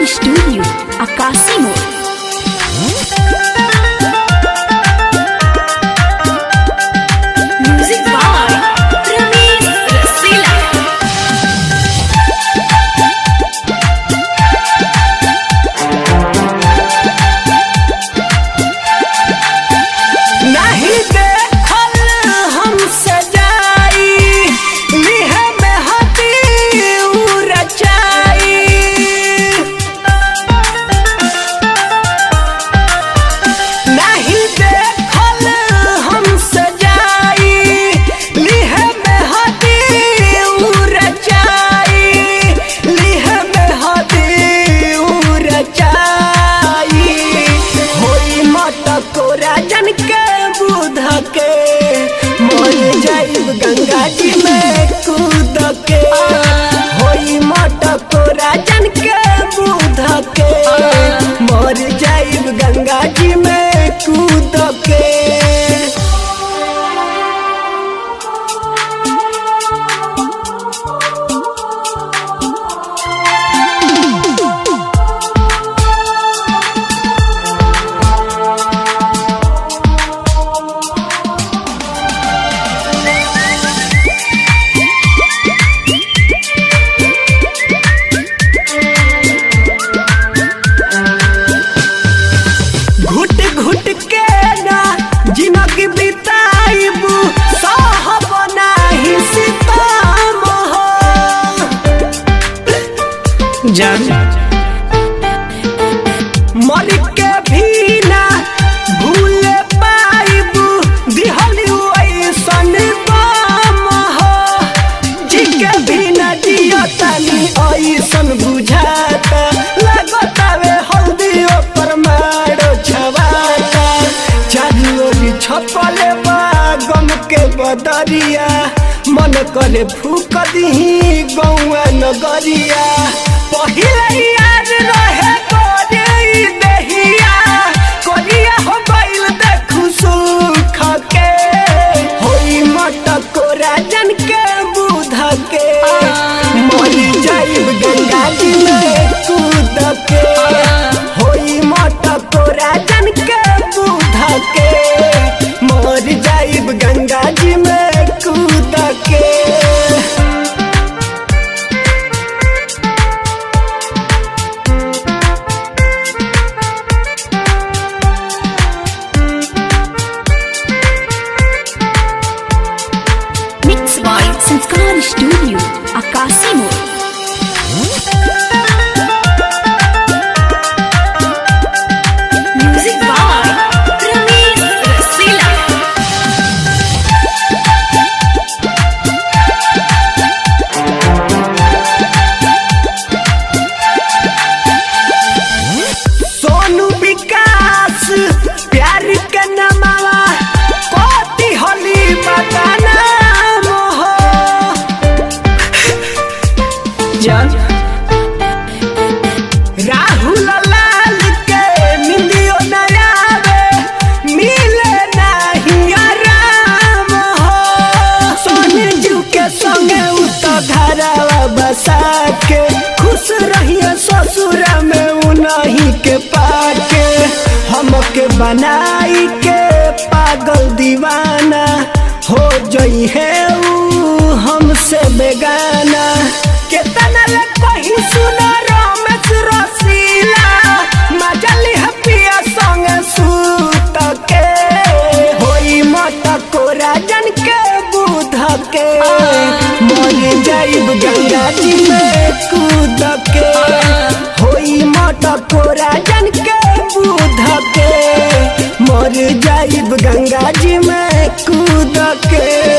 संस्कार स्टूडियो आकाशी मोड़। Music by Ramesh Rasila. नहीं देखल हमसे जाई लिहे में हती रचाई। नहीं देखल हमसे जाई लिहे में हती रचाई। लिहे में हती रचाई। होई मटकोरा जन के बुध के मर जाइब गंगा जी में कूद के। होई मटकोरा जन के बुध के मर जाइब गंगा जी में कूद के। घुट घुट के ना जिंदगी बिताइब साहब नाही सीताम हो। जान मर के भी ना भूल पाइब दिहली ऐसन बाम हो। जी के भी ना जियतानी ऐसन बुझाता लगतावे हल्दी पर मारो छवाता। चारू ओरी छपले बा गम के बदरिया मन करे फूक दही गौआ नगरिया। पहिले याद रहे कोरी देहिया कोरिया हो गइल देखू सुख के। होई मटकोरा जन के बुध के मर जाइब गंगा जी में कूद के। होई मटकोरा जन के बुध के मर जाइब गंगा जी में कूद के। मिक्स बाय संस्कार स्टूडियो आकाशी मोड़। Music by Ramesh Rasila. सोनू विकास प्यार के नमावा कोती होली बताना मोह। जान राहुल लाल के निंदियो न आवे मिले नहीं आराम हो। सोने जू के संगे उता धरावा बसा के खुश रहिए ससुरा में उन्हीं के पाके। हमके बनाई के पागल दीवाना हो जई है ऊ हमसे बेगाना। केतना ले कहीं सुनो रमेश रसीला मजली है पिया संगे सूत के। होई मटकोरा जन के बुध के मर जाइब गंगा जी में कूद के। होई मटकोरा जन के बुध के मर जाइब गंगा जी में कूद के।